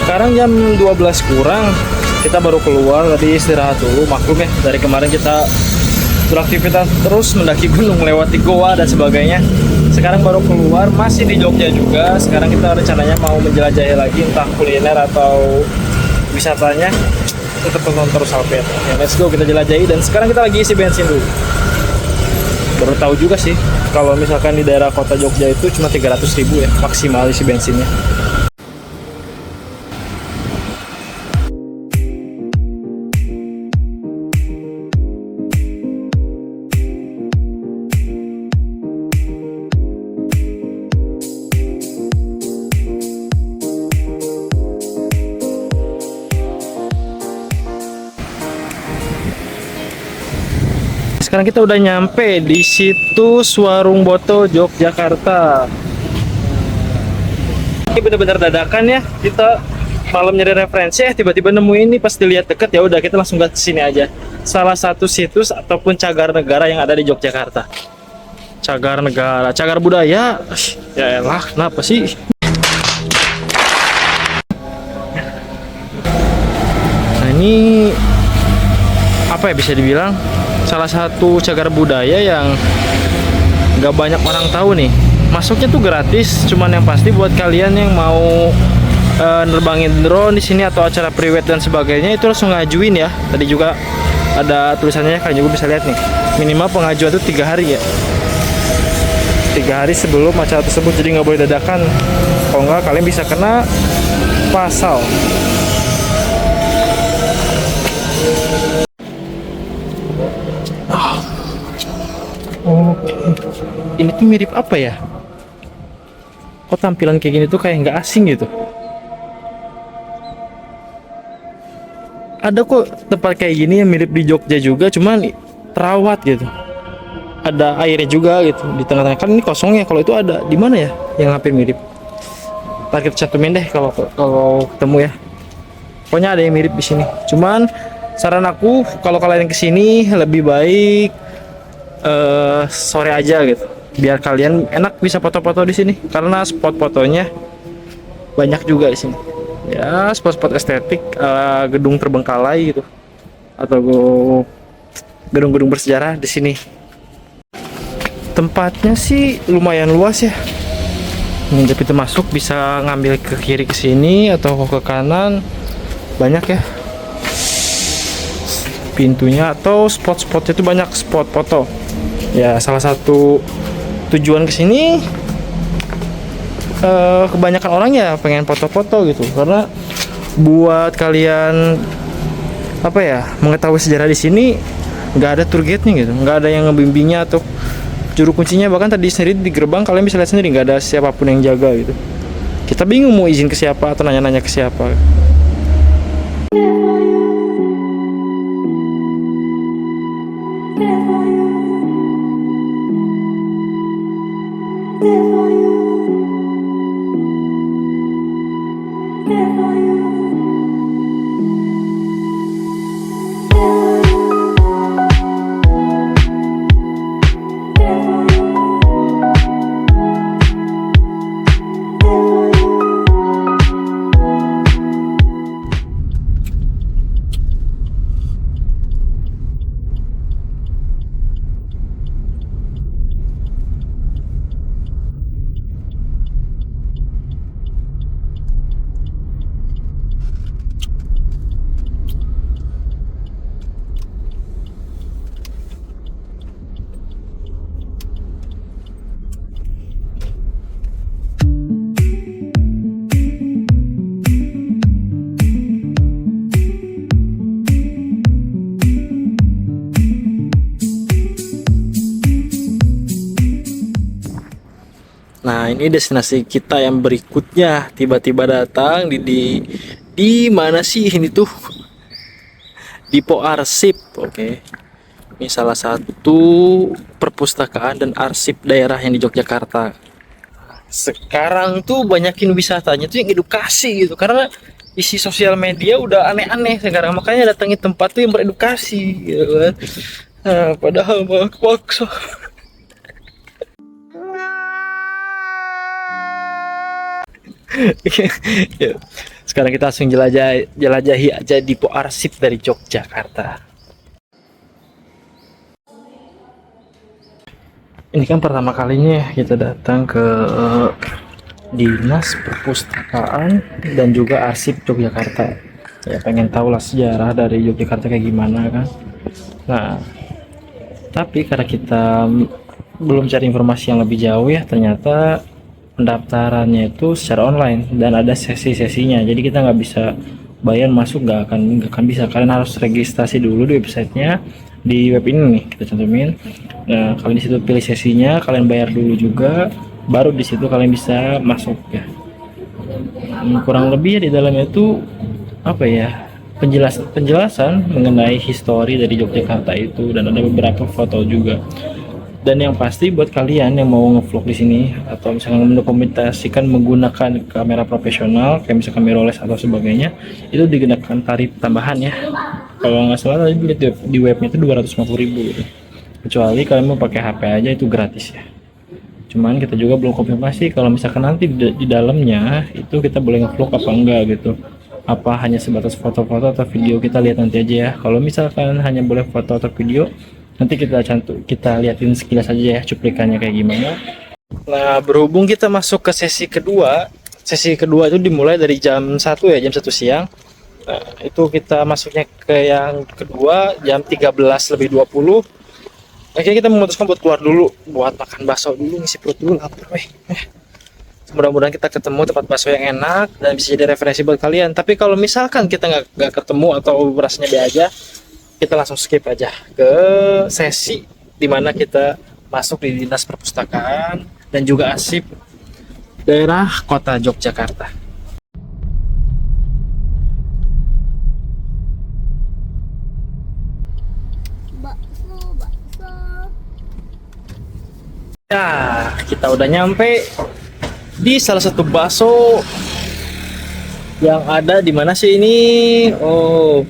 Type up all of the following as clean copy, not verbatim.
Sekarang jam 12 kurang, kita baru keluar tadi istirahat dulu. Maklum ya, dari kemarin kita beraktivitas terus mendaki gunung, melewati goa dan sebagainya. Sekarang baru keluar, masih di Jogja juga. Sekarang kita rencananya mau menjelajahi lagi entah kuliner atau wisatanya. Tetap tonton terus Alpet. Ya, let's go, kita jelajahi. Dan sekarang kita lagi isi bensin dulu. Baru tahu juga sih kalau misalkan di daerah kota Jogja itu cuma 300.000 ya maksimal isi bensinnya. Sekarang kita udah nyampe di situs Warung Boto Yogyakarta. Ini bener-bener dadakan ya. Kita malam nyari referensi tiba-tiba nemu ini, pas dilihat deket ya udah kita langsung ke sini aja. Salah satu situs ataupun cagar negara yang ada di Yogyakarta. Cagar negara, cagar budaya. Ya elah, kenapa sih? Nah ini apa ya, bisa dibilang salah satu cagar budaya yang nggak banyak orang tahu nih. Masuknya tuh gratis, cuman yang pasti buat kalian yang mau nerbangin drone di sini atau acara private dan sebagainya itu langsung ngajuin ya. Tadi juga ada tulisannya, kalian juga bisa lihat nih. Minimal pengajuan tuh 3 hari ya. 3 hari sebelum acara tersebut, jadi nggak boleh dadakan. Kalau nggak kalian bisa kena pasal. Oke. Ini tuh mirip apa ya? Kok tampilan kayak gini tuh kayak nggak asing gitu. Ada kok tempat kayak gini yang mirip di Jogja juga, cuman terawat gitu. Ada airnya juga gitu di tengah-tengah. Kan ini kosong ya. Kalau itu ada di mana ya yang hampir mirip? Ntar kita cantumin deh kalau ketemu ya. Pokoknya ada yang mirip di sini. Cuman saran aku kalau kalian kesini lebih baik sore aja gitu, biar kalian enak bisa foto-foto di sini karena spot fotonya banyak juga di sini. Ya spot-spot estetik, gedung terbengkalai gitu atau gedung-gedung bersejarah di sini. Tempatnya sih lumayan luas ya. Ini pintu masuk bisa ngambil ke kiri ke sini atau ke kanan, banyak ya pintunya, atau spot-spotnya itu banyak spot foto. Ya salah satu tujuan kesini kebanyakan orang ya pengen foto-foto gitu, karena buat kalian apa ya mengetahui sejarah di sini nggak ada tour guide-nya gitu, nggak ada yang ngebimbingnya atau juru kuncinya. Bahkan tadi sendiri di gerbang kalian bisa lihat sendiri nggak ada siapapun yang jaga gitu. Kita bingung mau izin ke siapa atau nanya-nanya ke siapa. Nah, ini destinasi kita yang berikutnya tiba-tiba datang di mana sih ini tuh? Dipo Arsip. Oke. Ini salah satu perpustakaan dan arsip daerah yang di Yogyakarta. Sekarang tuh banyakin wisatanya tuh yang edukasi gitu, karena isi sosial media udah aneh-aneh sekarang, makanya datangin tempat tuh yang beredukasi gitu kan. Nah, padahal mah paksa. Ya. Sekarang kita langsung jelajahi aja Dipo Arsip dari Yogyakarta. Ini kan pertama kalinya kita datang ke Dinas Perpustakaan dan juga Arsip Yogyakarta. Ya pengen tahu lah sejarah dari Yogyakarta kayak gimana kan. Nah, tapi karena kita belum cari informasi yang lebih jauh ya, ternyata pendaftarannya itu secara online dan ada sesi-sesinya. Jadi kita nggak bisa bayar masuk, nggak akan bisa. Kalian harus registrasi dulu di websitenya, di web ini nih kita cantumin. Nah, kalian di situ pilih sesinya, kalian bayar dulu juga, baru di situ kalian bisa masuk ya. Kurang lebih di dalamnya itu apa ya, penjelasan mengenai histori dari Yogyakarta itu, dan ada beberapa foto juga. Dan yang pasti buat kalian yang mau ngevlog di sini atau misalkan mendokumentasikan menggunakan kamera profesional kayak misalkan mirrorless atau sebagainya, itu dikenakan tarif tambahan ya. Kalau nggak salah tadi di webnya itu 250.000 gitu. Kecuali kalian mau pakai HP aja itu gratis ya. Cuman kita juga belum konfirmasi kalau misalkan nanti di dalamnya itu kita boleh ngevlog apa enggak gitu. Apa hanya sebatas foto-foto atau video, kita lihat nanti aja ya. Kalau misalkan hanya boleh foto atau video, nanti kita liatin sekilas aja ya cuplikannya kayak gimana. Nah, berhubung kita masuk ke sesi kedua itu dimulai dari jam 1 ya, jam 1 siang. Nah, itu kita masuknya ke yang kedua jam 13:20. Akhirnya kita memutuskan buat keluar dulu, buat makan bakso dulu, ngisi perut dulu, lapar weh. Mudah-mudahan kita ketemu tempat bakso yang enak dan bisa jadi referensi buat kalian. Tapi kalau misalkan kita nggak ketemu atau rasanya dia aja, kita langsung skip aja ke sesi dimana kita masuk di Dinas Perpustakaan dan juga Arsip daerah kota Yogyakarta. Ya, kita udah nyampe di salah satu bakso yang ada di mana sih ini? Oh,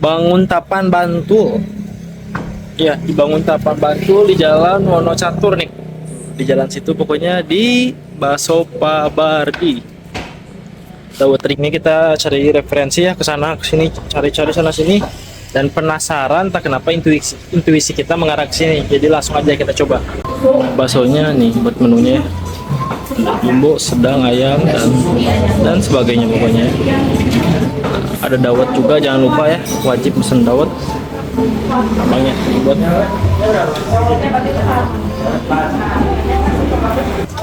Banguntapan Bantul. Ya, di Banguntapan Bantul di Jalan Wonocatur nih. Di jalan situ pokoknya di Bakso Pak Bardi. Tahu triknya kita cari referensi ya, ke sana ke sini, cari-cari sana sini, dan penasaran tak kenapa intuisi kita mengarah ke sini. Jadi langsung aja kita coba. Baksonya nih buat menunya. Ada jumbo, sedang, ayam dan sebagainya pokoknya. Ada dawet juga, jangan lupa ya, wajib pesen dawet. Banyak buatnya.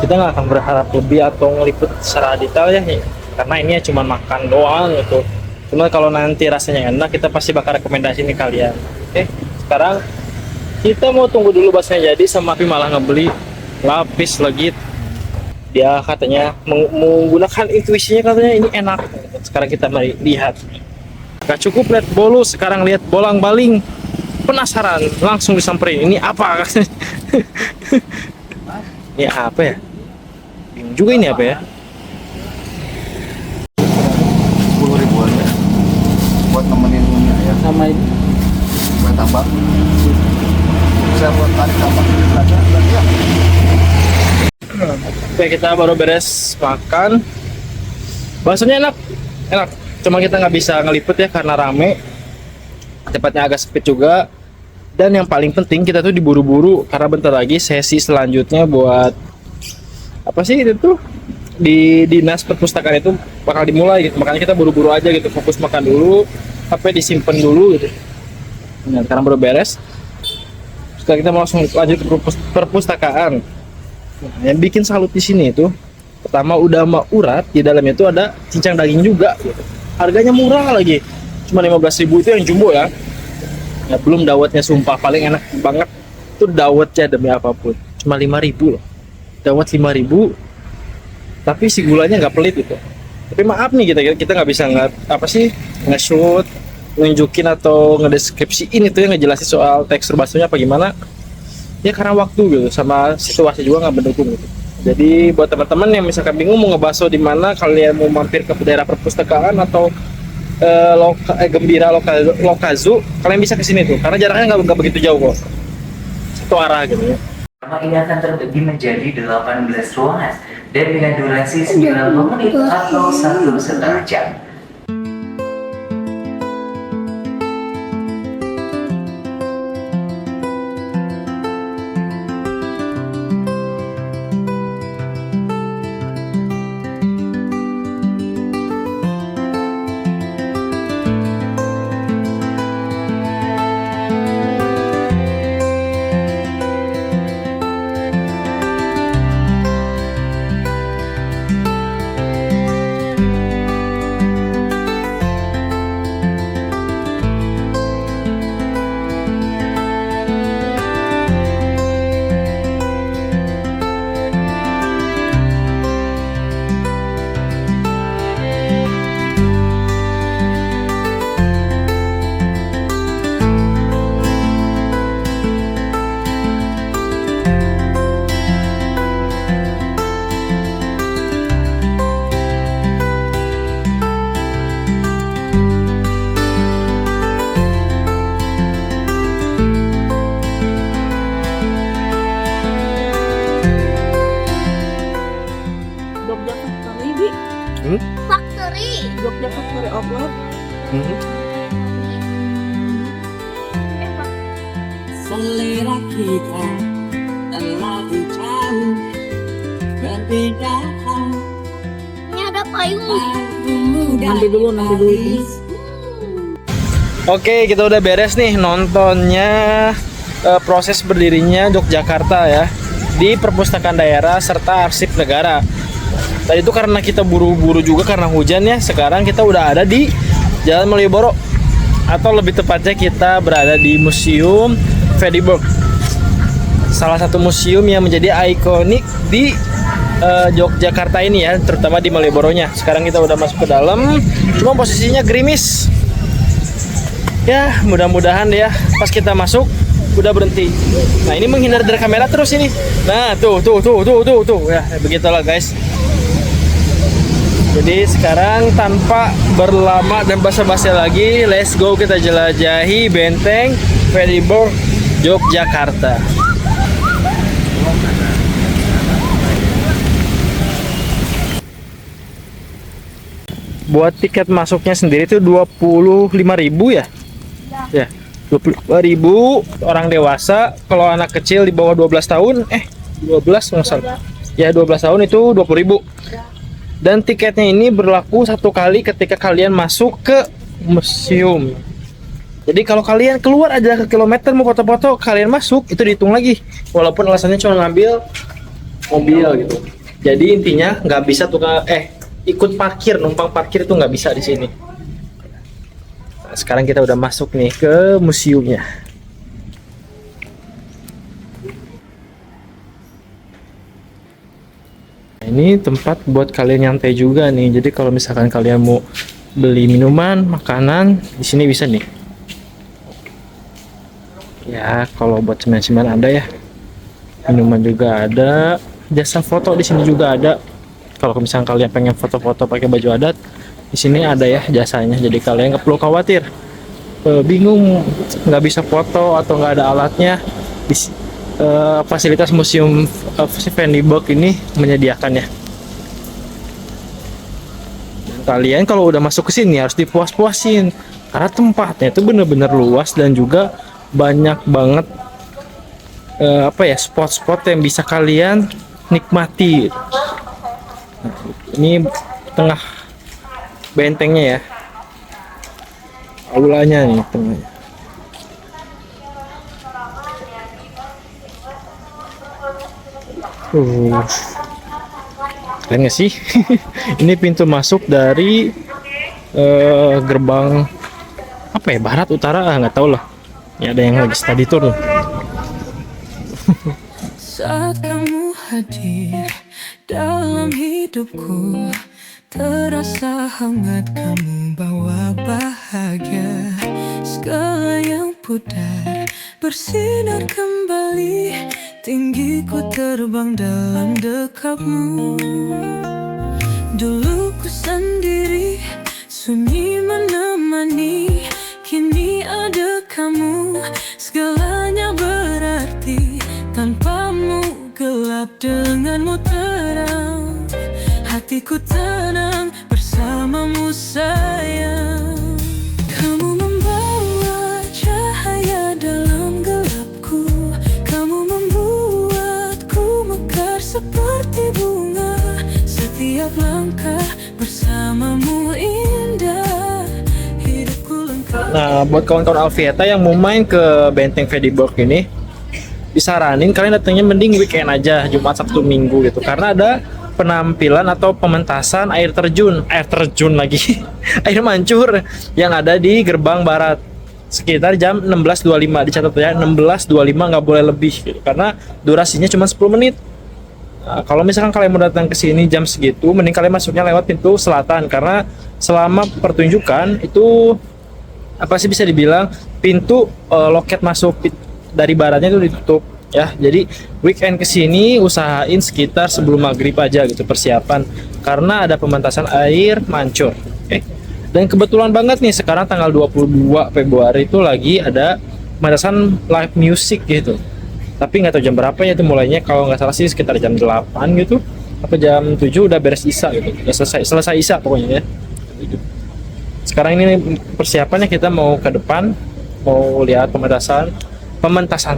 Kita nggak akan berharap lebih atau ngeliput secara detail ya, karena ini ya cuma makan doang gitu. Cuma kalau nanti rasanya enak, kita pasti bakal rekomendasi nih kalian. Oke, sekarang kita mau tunggu dulu baksonya jadi, sama Api malah ngebeli lapis legit. Dia katanya menggunakan intuisinya, katanya ini enak. Sekarang kita mari lihat. Gak cukup lihat bolu, sekarang lihat bolang-baling. Penasaran, langsung disamperin. Ini apa? Ini apa ya? Bingung juga ini apa ya? 10.000-an ya buat nemenin ya Sama ini. buat tambang, bisa buat tarik tambang aja ya. Oke, kita baru beres makan. Baksonya enak. Cuma kita nggak bisa ngeliput ya karena rame. Tempatnya agak sempit juga. Dan yang paling penting kita tuh diburu-buru karena bentar lagi sesi selanjutnya buat apa sih itu tuh di Dinas Perpustakaan itu bakal dimulai gitu. Makanya kita buru-buru aja gitu, fokus makan dulu, HP disimpan dulu gitu. Nah, sekarang baru beres. Sekarang kita mau langsung lanjut ke perpustakaan. Nah, yang bikin salut di sini itu pertama udah mau urat, di dalamnya itu ada cincang daging juga gitu. Harganya murah lagi, cuma 15.000 itu yang jumbo ya. Ya belum dawetnya, sumpah paling enak banget itu dawetnya demi apapun. Cuma 5.000 loh. Dawet 5.000, tapi si gulanya nggak pelit gitu. Tapi maaf nih, kita nggak bisa nge-shoot, nunjukin atau ngedeskripsiin itu, yang ngejelasin soal tekstur baksonya apa gimana. Ya karena waktu gitu, sama situasi juga nggak mendukung gitu. Jadi buat teman-teman yang misalkan bingung mau ngebakso di mana, kalian mau mampir ke daerah perpustakaan atau Gembira Lokazu, kalian bisa ke sini tuh, karena jaraknya nggak begitu jauh kok, satu arah gitu ya. Rumah ini akan terbagi menjadi 18 ruangan dan dengan durasi 90 menit atau 1,5 jam. Jogja Factory, Bi. Factory. Jogja Factory Outlet. Selera kita terlalu jauh berbeda. Ini ada payung. Nanti dulu. Oke, kita udah beres nih nontonnya proses berdirinya Yogyakarta ya di perpustakaan daerah serta arsip negara. Tadi itu karena kita buru-buru juga karena hujan ya. Sekarang kita udah ada di Jalan Malioboro, atau lebih tepatnya kita berada di Museum Freddyburg, salah satu museum yang menjadi ikonik di Yogyakarta ini ya, terutama di Malioboronya. Sekarang kita udah masuk ke dalam, cuma posisinya gerimis. Ya, mudah-mudahan ya pas kita masuk udah berhenti. Nah, ini menghindar dari kamera terus ini. Nah, tuh. Ya, begitulah guys. Jadi sekarang tanpa berlama dan basa-basi lagi, let's go kita jelajahi Benteng Freddyburg Yogyakarta. Buat tiket masuknya sendiri itu 25.000 ya? Ya, 25.000 orang dewasa. Kalau anak kecil di bawah 12 tahun, 12 nggak salah. Ya, 12 tahun itu 20.000. Dan tiketnya ini berlaku satu kali ketika kalian masuk ke museum. Jadi kalau kalian keluar aja ke kilometer mau foto-foto, kalian masuk itu dihitung lagi. Walaupun alasannya cuma ngambil mobil gitu. Jadi intinya nggak bisa ikut parkir, numpang parkir itu nggak bisa di sini. Nah, sekarang kita udah masuk nih ke museumnya. Ini tempat buat kalian nyantai juga nih. Jadi kalau misalkan kalian mau beli minuman, makanan, di sini bisa nih. Ya, kalau buat cemilan-cemilan ada ya. Minuman juga ada. Jasa foto di sini juga ada. Kalau misalkan kalian pengen foto-foto pakai baju adat, di sini ada ya jasanya. Jadi kalian nggak perlu khawatir bingung nggak bisa foto atau nggak ada alatnya. Fasilitas museum Freddyburg ini menyediakannya. Dan kalian kalau udah masuk ke sini harus dipuas-puasin karena tempatnya itu bener-bener luas dan juga banyak banget spot-spot yang bisa kalian nikmati. Nah, ini tengah bentengnya ya, aulanya nih tengahnya. Keren gak sih? Ini pintu masuk dari gerbang apa ya, barat utara, nggak tahu lah. Ya ada yang lagi study tour tuh. Saat kamu hadir dalam hidupku, terasa hangat kamu bawa bahagia. Segala yang pudar bersinar kembali, tinggi ku terbang dalam dekapmu. Dulu ku sendiri, sunyi menemani, kini ada kamu. Segalanya berarti tanpamu. hatiku tenang bersamamu sayang. Kamu membawa cahaya dalam gelapku, kamu membuatku mekar seperti bunga. Setiap langkah bersamamu indah, hidupku lengkap. Nah, buat kawan-kawan Alfieta yang mau main ke Benteng Vedyburg ini, disaranin kalian datangnya mending weekend aja, Jumat, Sabtu, Minggu gitu, karena ada penampilan atau pementasan air terjun lagi, air mancur yang ada di gerbang barat sekitar jam 16.25. Dicatat ya, 16.25, nggak boleh lebih gitu, karena durasinya cuma 10 menit. Nah, kalau misalkan kalian mau datang ke sini jam segitu, mending kalian masuknya lewat pintu selatan, karena selama pertunjukan itu apa sih bisa dibilang pintu loket masuk dari baratnya itu ditutup ya. Jadi weekend kesini usahain sekitar sebelum maghrib aja gitu persiapan, karena ada pementasan air mancur. Oke. Dan kebetulan banget nih sekarang tanggal 22 Februari itu lagi ada pementasan live music gitu. Tapi nggak tahu jam berapa ya itu mulainya, kalau nggak salah sih sekitar jam 8 gitu apa jam 7 udah beres Isya gitu. Udah selesai Isya pokoknya ya. Sekarang ini persiapannya kita mau ke depan, mau lihat pementasan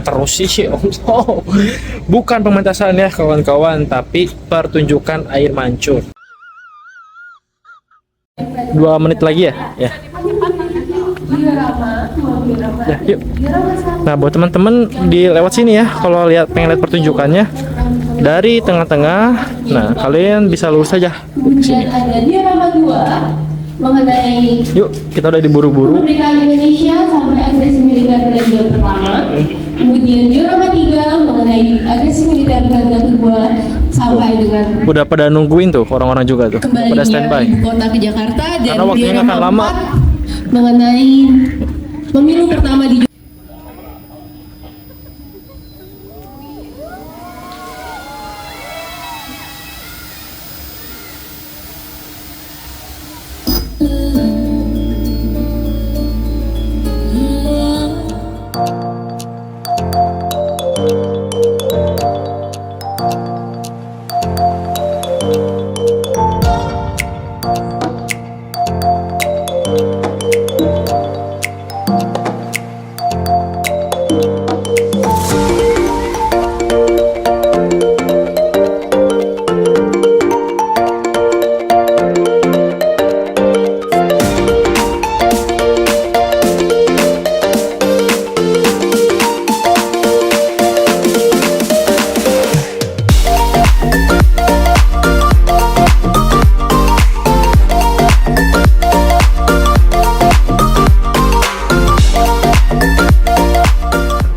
terus sih Allah. Bukan pementasan ya kawan-kawan, tapi pertunjukan air mancur. 2 menit lagi ya? Ya. Ya, yuk. Nah, buat teman-teman di lewat sini ya, kalau pengen lihat pertunjukannya dari tengah-tengah, nah kalian bisa lurus saja ke sini. Ada diorama 2 mengenai Yuk, kita udah diburu-buru. kemerdekaan Indonesia sampai agresi militer Belanda pertama. Kemudian diorama 3 mengenai agresi militer Belanda kedua sampai dengan Udah pada nungguin tuh orang-orang juga tuh, pada kembalinya standby. ibu kota ke Jakarta, dan Karena waktunya nggak akan lama. 4 mengenai pemilu pertama di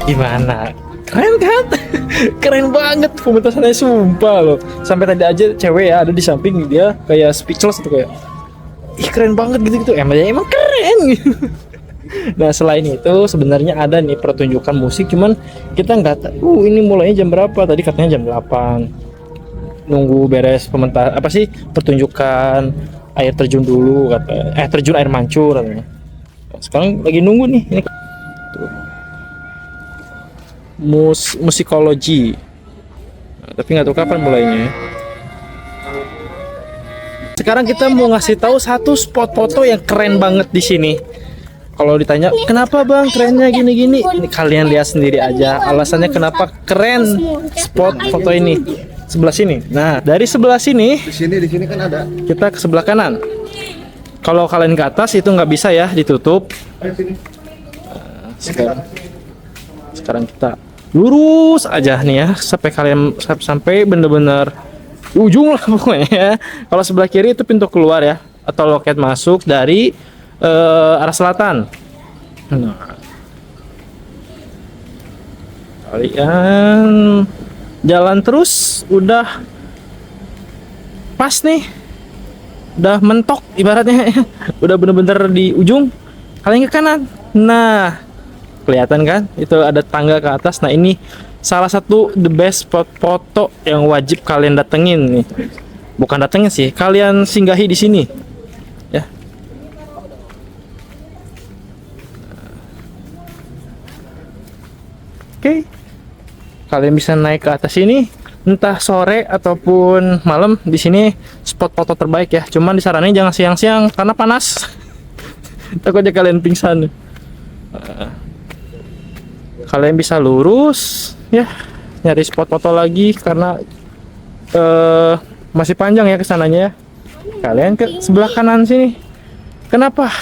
Gimana? Keren kan? Keren banget pementasannya, sumpah loh. Sampai tadi aja cewek ya ada di samping dia kayak speechless gitu, kayak ih keren banget gitu. Emang keren gitu. Nah, selain itu sebenarnya ada nih pertunjukan musik, cuman kita nggak tahu ini mulainya jam berapa. Tadi katanya jam 8. Nunggu beres pertunjukan air terjun dulu kata. Terjun air mancur katanya. Sekarang lagi nunggu nih ini. Tuh. Musikologi. Nah, tapi nggak tahu kapan mulainya. Sekarang kita mau ngasih tahu satu spot foto yang keren banget di sini. Kalau ditanya kenapa bang kerennya gini-gini, ini kalian lihat sendiri aja alasannya kenapa keren spot foto ini. Sebelah sini. Nah, dari sebelah sini. Di sini kan ada. Kita ke sebelah kanan. Kalau kalian ke atas itu nggak bisa ya, ditutup. Nah, sekarang kita lurus aja nih ya sampai bener-bener ujung lah pokoknya ya. Kalau sebelah kiri itu pintu keluar ya, atau loket masuk dari arah selatan. Nah, kalian jalan terus udah pas nih, udah mentok ibaratnya udah bener-bener di ujung, kalian ke kanan. Nah, kelihatan kan itu ada tangga ke atas. Nah, ini salah satu the best spot foto yang wajib kalian datengin nih. Bukan datengin sih, kalian singgahi di sini ya. Oke. Kalian bisa naik ke atas ini, entah sore ataupun malam, di sini spot foto terbaik ya. Cuman disaranin jangan siang-siang karena panas. Takutnya kalian pingsan. Kalian bisa lurus ya, nyari spot foto lagi karena masih panjang ya kesananya ya. Kalian ke sebelah kanan sini. Kenapa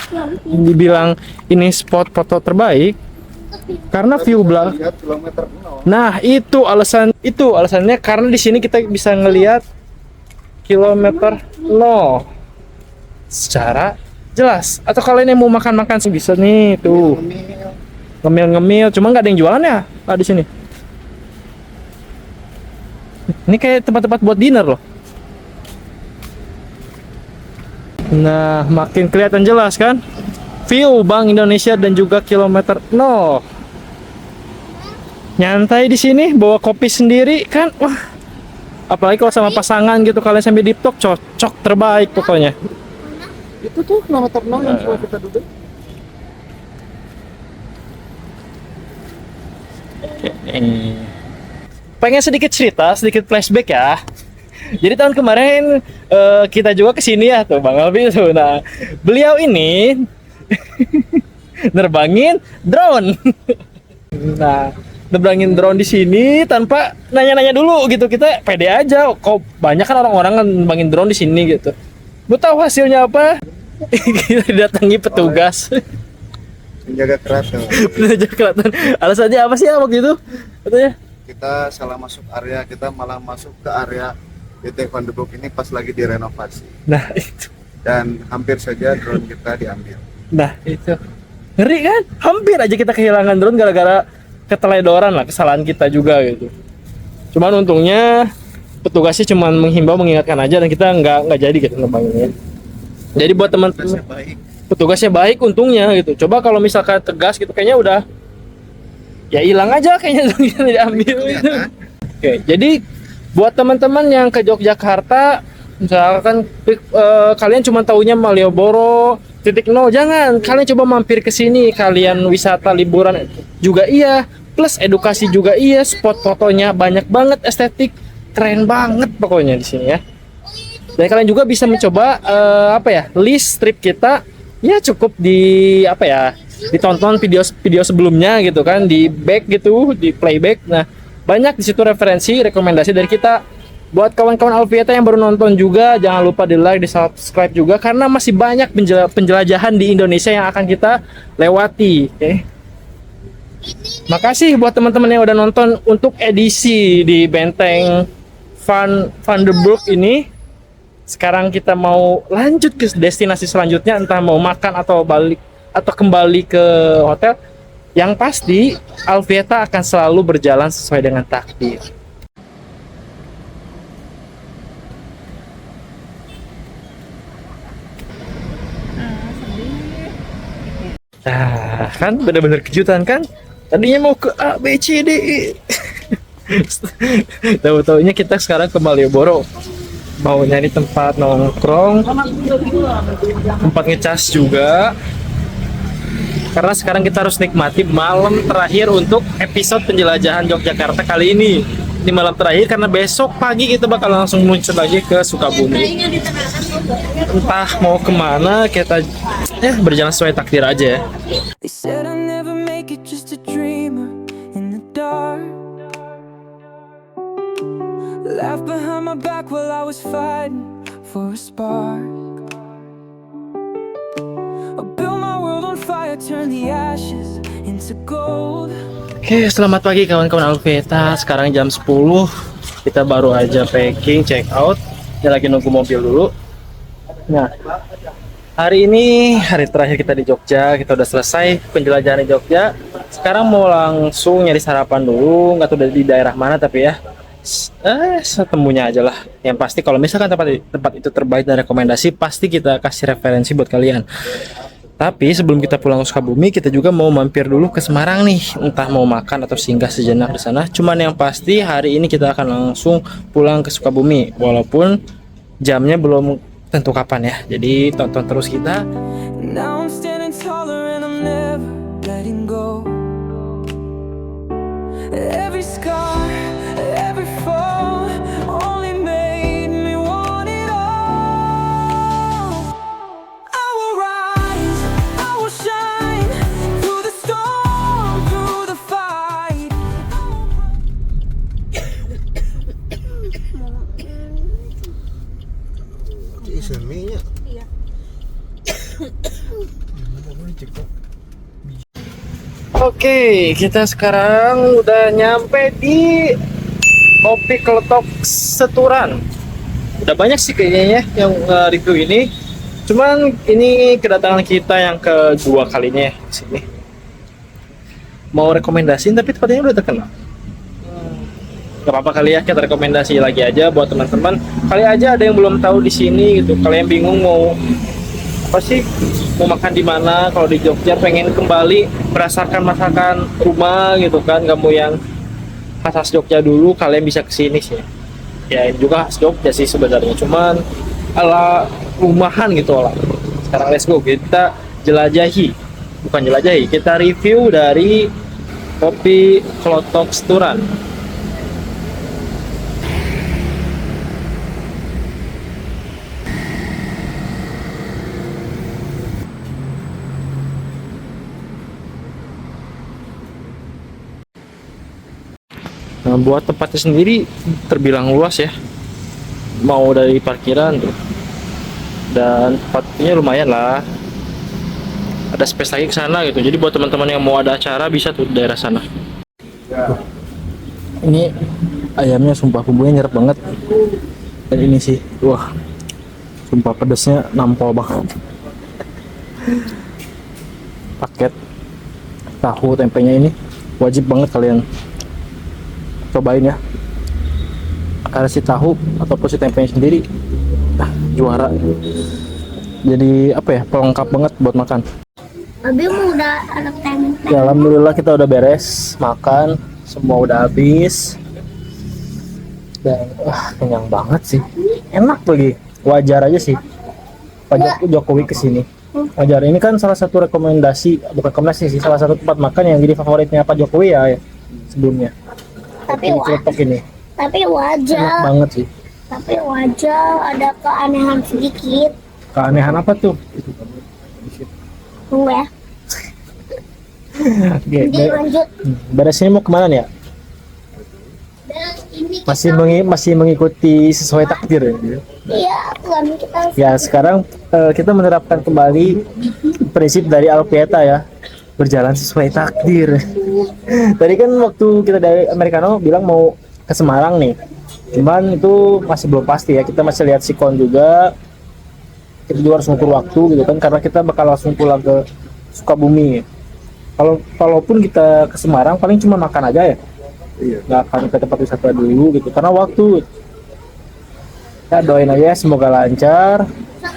dibilang ini spot foto terbaik? Karena view belakang. Lihat kilometer 0. Nah, itu alasannya karena di sini kita bisa ngelihat kilometer 0 secara jelas. Atau kalian yang mau makan-makan sih bisa nih tuh. Ngemil-ngemil, cuma nggak ada yang jualan ya di sini. Ini kayak tempat-tempat buat dinner loh. Nah, makin kelihatan jelas kan view Bank Indonesia dan juga kilometer 0. Nyantai di sini, bawa kopi sendiri kan. Wah. Apalagi kalau sama pasangan gitu, kalian sambil deep talk, cocok terbaik pokoknya. Itu tuh kilometer 0 yang sudah kita duduk. Pengen sedikit cerita, sedikit flashback ya. Jadi tahun kemarin kita juga kesini ya tuh Bang Albi tuh. Nah, beliau ini nerbangin drone. Nah, nerbangin drone di sini tanpa nanya-nanya dulu gitu. Kita pede aja. Kok banyak kan orang-orang kan nerbangin drone di sini gitu. Mau tahu hasilnya apa? Kita didatangi petugas. Menjaga keraton. Penjaga keraton. Alasannya apa sih waktu itu? Katanya Kita salah masuk area, kita malah masuk ke area BT Van de Broek ini pas lagi direnovasi. nah itu. Dan hampir saja drone kita diambil. Nah itu. Ngeri kan? Hampir aja kita kehilangan drone gara-gara keteledoran lah, kesalahan kita juga gitu. Cuman untungnya petugasnya cuma menghimbau, mengingatkan aja dan kita nggak jadi gitu ngebangunnya. Jadi buat teman-teman Petugasnya baik. petugasnya baik untungnya gitu. Coba kalau misalkan tegas gitu kayaknya udah ya hilang aja kayaknya drone diambil gitu. Oke, jadi buat teman-teman yang ke Yogyakarta, misalkan kalian cuma taunya Malioboro, titik nol, jangan. Kalian coba mampir ke sini, kalian wisata liburan juga iya, plus edukasi juga iya, spot fotonya banyak banget, estetik keren banget pokoknya di sini ya. Dan kalian juga bisa mencoba list trip kita ya cukup di ditonton video sebelumnya gitu kan, di back gitu, di playback. Nah, banyak di situ referensi, rekomendasi dari kita. Buat kawan-kawan Alvieta yang baru nonton juga, jangan lupa di like, di subscribe juga karena masih banyak penjelajahan di Indonesia yang akan kita lewati. Oke. Makasih buat teman-teman yang udah nonton untuk edisi di Benteng Van de Broek ini. Sekarang kita mau lanjut ke destinasi selanjutnya, entah mau makan atau kembali ke hotel. Yang pasti Alvieta akan selalu berjalan sesuai dengan takdir. Nah, kan bener-bener kejutan kan? Tadinya mau ke A, B, C, D, E. Tahu-taunya kita sekarang ke Malioboro. Mau nyari tempat nongkrong, tempat ngecas juga. Karena sekarang kita harus nikmati malam terakhir untuk episode penjelajahan Yogyakarta kali ini. Di malam terakhir karena besok pagi kita bakal langsung muncul lagi ke Sukabumi. Entah mau kemana, kita berjalan sesuai takdir aja ya. They said I never make it, just a dreamer in the dark. Laughed behind my back while I was fighting for a spark. I built my world on fire, turn the ashes into gold. Oke, selamat pagi kawan-kawan Alvieta. Sekarang jam 10. Kita baru aja packing, check out. Kita lagi nunggu mobil dulu. Nah, hari ini hari terakhir kita di Jogja. Kita udah selesai penjelajahan di Jogja. Sekarang mau langsung nyari sarapan dulu. Nggak tahu di daerah mana tapi ya setemunya aja lah. Yang pasti kalau misalkan tempat itu terbaik dan rekomendasi, pasti kita kasih referensi buat kalian. Tapi sebelum kita pulang ke Sukabumi, kita juga mau mampir dulu ke Semarang nih. Entah mau makan atau singgah sejenak di sana. Cuman yang pasti hari ini kita akan langsung pulang ke Sukabumi. Walaupun jamnya belum tentu kapan ya. Jadi tonton terus kita. Now I'm standing taller and I'm never letting go. Every scar, every fall Oke, kita sekarang udah nyampe di Kopi Kletok Seturan. Udah banyak sih kayaknya ya yang review ini. Cuman ini kedatangan kita yang kedua kalinya ya di sini. Mau rekomendasiin tapi tempatnya udah terkenal. Gak apa-apa kali ya, kita rekomendasi lagi aja buat teman-teman. Kali aja ada yang belum tahu di sini gitu. Kalian bingung mau apa sih, mau makan di mana kalau di Jogja, pengen kembali merasakan masakan rumah gitu kan, kamu yang khas Jogja dulu, kalian bisa kesini sih. Ya ini juga khas Jogja sih sebenarnya, cuman ala rumahan gitu lah. Sekarang let's go, kita jelajahi, bukan jelajahi, kita review dari Kopi Kletok Seturan. Nah, buat tempatnya sendiri terbilang luas ya, mau dari parkiran tuh, dan tempatnya lumayan lah, ada space lagi ke sana gitu. Jadi buat teman-teman yang mau ada acara bisa tuh di daerah sana. Ini ayamnya sumpah bumbunya nyerap banget, dan ini sih, wah, sumpah pedasnya nampol banget. Paket tahu tempenya ini wajib banget kalian cobain ya, karena si tahu ataupun si tempenya sendiri juara, jadi apa ya, pelengkap banget buat makan. Abi mau udah ada tempe. Ya alhamdulillah kita udah beres makan, semua udah habis dan kenyang banget sih, enak lagi. Wajar aja sih Pak Jokowi kesini, wajar. Ini kan salah satu rekomendasi, bukan rekomendasi sih, salah satu tempat makan yang jadi favoritnya Pak Jokowi ya sebelumnya. Tapi ini enak wajar. banget sih. Tapi wajar ada keanehan sedikit. Keanehan apa tuh? Tunggu ya. Oke, Jadi lanjut. beres ini mau kemana nih ya? Dan ini Masih mengikuti sesuai takdir ya? iya, bukan kita. Ya sekarang kita menerapkan kembali prinsip dari Alpieta ya, berjalan sesuai takdir. Tadi kan waktu kita dari Americano bilang mau ke Semarang nih, cuman itu masih belum pasti ya, kita masih lihat sikon juga. Kita juga harus ngukur waktu gitu kan, karena kita bakal langsung pulang ke Sukabumi. Kalaupun kita ke Semarang paling cuma makan aja ya, nggak akan ke tempat wisata dulu gitu karena waktu. Ya doain aja semoga lancar,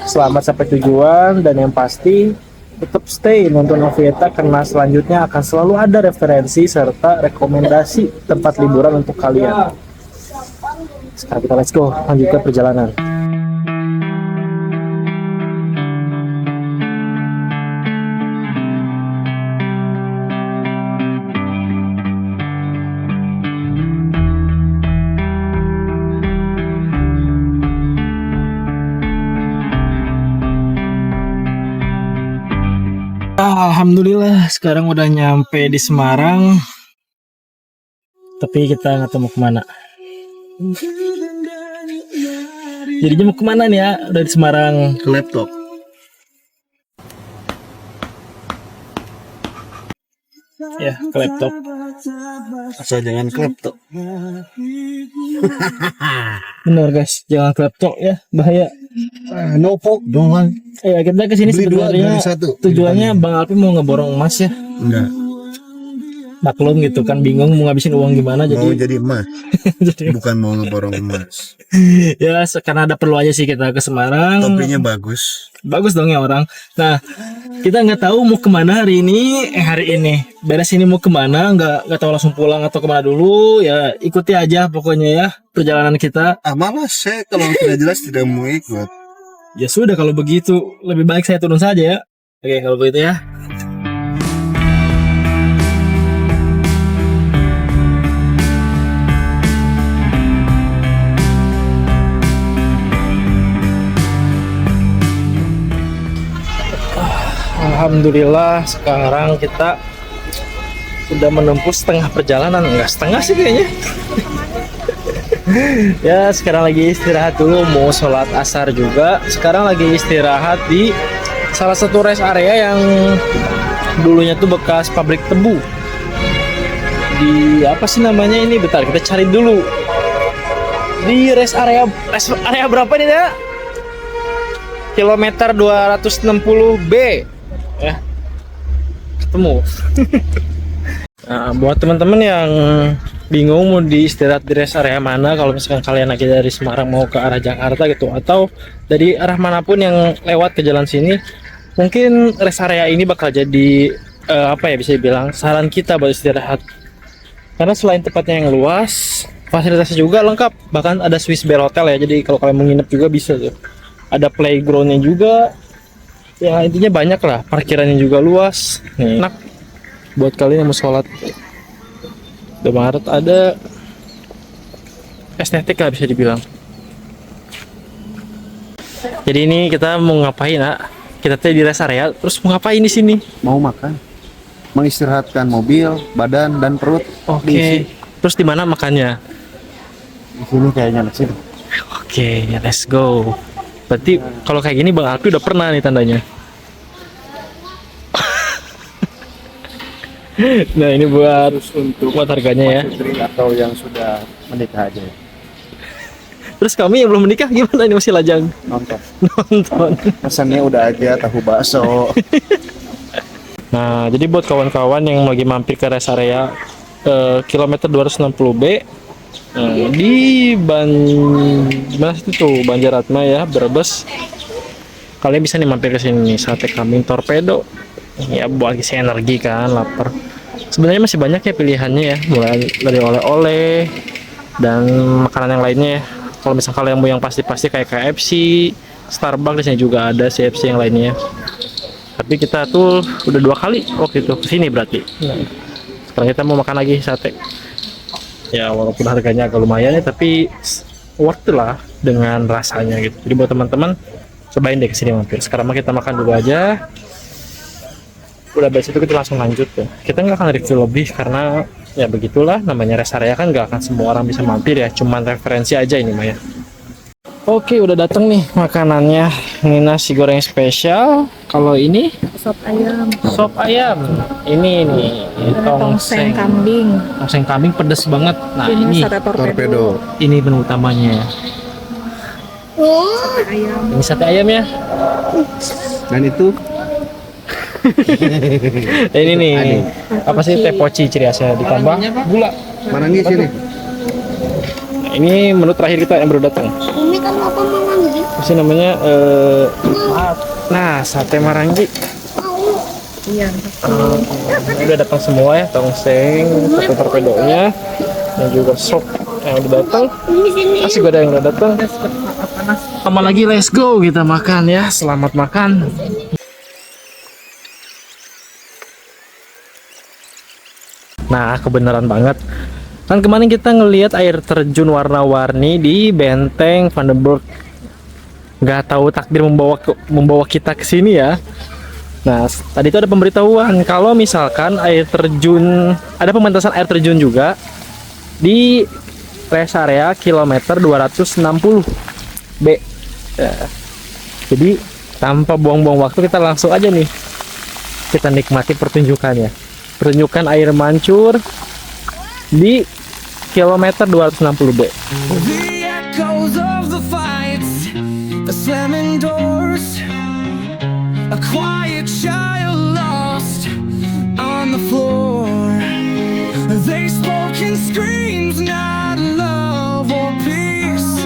selamat sampai tujuan, dan yang pasti tetap stay nonton Alpieta karena selanjutnya akan selalu ada referensi serta rekomendasi tempat liburan untuk kalian. Sekarang kita let's go lanjutkan perjalanan. Alhamdulillah sekarang udah nyampe di Semarang, tapi kita nggak tahu mau kemana. Jadinya mau kemana nih ya? Udah di Semarang. Ke laptop. Ya, ke laptop. Asal jangan ke laptop. Bener guys, jangan ke laptop ya, bahaya. No pork dong. Ya kita kesini Beli dua, sebenarnya beli satu. tujuannya Bang Alpi mau ngeborong emas ya. Enggak. Maklum gitu kan, bingung mau ngabisin uang gimana, Mau jadi jadi emas, jadi bukan mau ngeborong emas. ya karena ada perlu aja sih kita ke Semarang. Topinya bagus. Bagus dong ya orang. Nah, kita nggak tahu mau kemana hari ini. Beres ini mau kemana, nggak tahu langsung pulang atau kemana dulu. Ya ikuti aja pokoknya ya perjalanan kita. Malas saya kalau tidak jelas tidak mau ikut. Ya sudah kalau begitu, lebih baik saya turun saja ya. Oke kalau begitu ya. Alhamdulillah sekarang kita sudah menempuh setengah perjalanan, enggak setengah sih kayaknya. Ya sekarang lagi istirahat dulu, mau sholat asar juga. Sekarang lagi istirahat di salah satu rest area yang dulunya tuh bekas pabrik tebu. Di apa sih namanya ini? Bentar, kita cari dulu. Di rest area berapa nih ya? Kilometer 260B ya. Ketemu. Nah, buat teman-teman yang bingung mau diistirahat di rest area mana, kalau misalkan kalian lagi dari Semarang mau ke arah Jakarta gitu, atau dari arah manapun yang lewat ke jalan sini, mungkin rest area ini bakal jadi apa ya, bisa dibilang saran kita buat istirahat. Karena selain tempatnya yang luas, fasilitasnya juga lengkap, bahkan ada Swiss Bear Hotel ya, jadi kalau kalian mau nginep juga bisa tuh. Ada playgroundnya juga, ya intinya banyak lah, parkirannya juga luas, nih, enak buat kalian yang mau sholat. Di Maret ada estetik lah bisa dibilang. Jadi ini kita mau ngapain, Nak? Kita tadi di rest area, terus mau ngapain di sini? Mau makan, mengistirahatkan mobil, badan dan perut. Oke. Terus di mana makannya? Di sini kayaknya di sini. Oke, let's go. Berarti kalau kayak gini Bang Alpi udah pernah nih tandanya. Nah ini buat harganya ya. Istri atau yang sudah menikah aja. Terus kami yang belum menikah gimana, ini masih lajang? Nonton. Nonton. Pesannya udah aja tahu bakso. Nah jadi buat kawan-kawan yang lagi mampir ke rest area kilometer 260B di mana itu Banjaratma ya, Brebes, kalian bisa nih mampir ke sini. Sate kambing torpedo ya, buat isi energi kan, lapar. Sebenarnya masih banyak ya pilihannya ya, mulai dari oleh-oleh dan makanan yang lainnya ya. Kalau misalnya kalian mau yang pasti-pasti kayak KFC, Starbucks, di sini juga ada CFC yang lainnya. Tapi kita tuh udah 2 kali waktu itu kesini berarti. Nah, sekarang kita mau makan lagi sate. Ya walaupun harganya agak lumayan ya, tapi worth it lah dengan rasanya gitu. Jadi buat teman-teman cobain deh kesini mampir. Sekarang mah kita makan dulu aja. Udah beres itu kita langsung lanjut ya. Kita nggak akan review lebih karena ya begitulah, namanya rest area kan nggak akan semua orang bisa mampir ya. Cuman referensi aja ini mah ya. Oke, udah dateng nih makanannya. Ini nasi goreng spesial. Kalau ini Sop ayam. sop ayam. Ini nih Tongseng kambing. Tongseng kambing pedes banget. Nah ini sate Torpedo. ini menu utamanya. ayam. Ini sate ayam ya. Dan itu Ini nih apa sih, teh poci ciri khasnya ditambah gula. Maranggi sini. Nah, ini menu terakhir kita yang baru datang. Ini kan apa Maranggi? Apa sih namanya? Nah, sate Maranggi. Iya. Udah datang semua ya, tongseng, sate torpedonya, dan juga sop yang udah datang. Nasi goreng yang udah datang. Sama lagi, let's go kita makan ya. Selamat makan. Nah, kebenaran banget. Kan kemarin kita ngelihat air terjun warna-warni di Benteng Vandenberg. Nggak tahu takdir membawa kita ke sini ya. Nah, tadi itu ada pemberitahuan kalau misalkan air terjun, ada pementasan air terjun juga di rest area kilometer 260B. Ya. Jadi tanpa buang-buang waktu kita langsung aja nih kita nikmati pertunjukannya. Pertunjukan air mancur di kilometer 260B. The echoes of the fights, the slamming doors, a quiet child lost on the floor. They spoke in screams, not love or peace,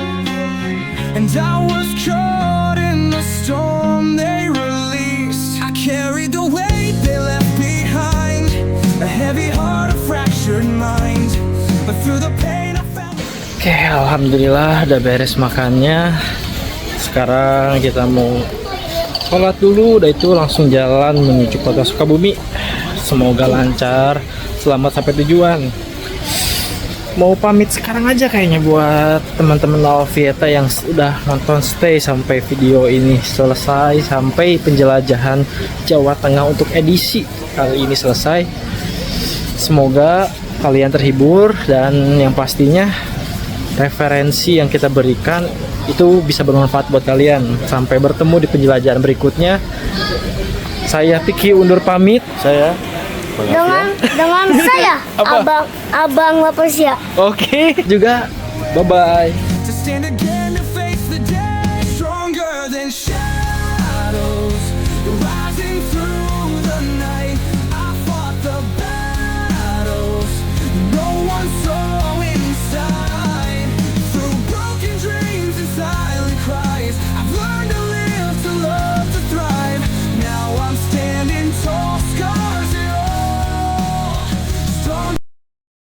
and I was caught in the storm they released. I carried the weight they left behind, a heavy heart, a fractured mind, but through the pain I found. Oke, alhamdulillah udah beres makannya. Sekarang kita mau sholat dulu, udah itu langsung jalan menuju kota Sukabumi. Semoga lancar, selamat sampai tujuan. Mau pamit sekarang aja kayaknya buat teman-teman Alvieta yang udah nonton stay sampai video ini selesai, sampai penjelajahan Jawa Tengah untuk edisi kali ini selesai. Semoga kalian terhibur dan yang pastinya referensi yang kita berikan itu bisa bermanfaat buat kalian. Sampai bertemu di penjelajahan berikutnya. Saya Piki undur pamit. Saya Dengan saya, Apa? Abang Wapersia. Oke, juga bye bye. to stand against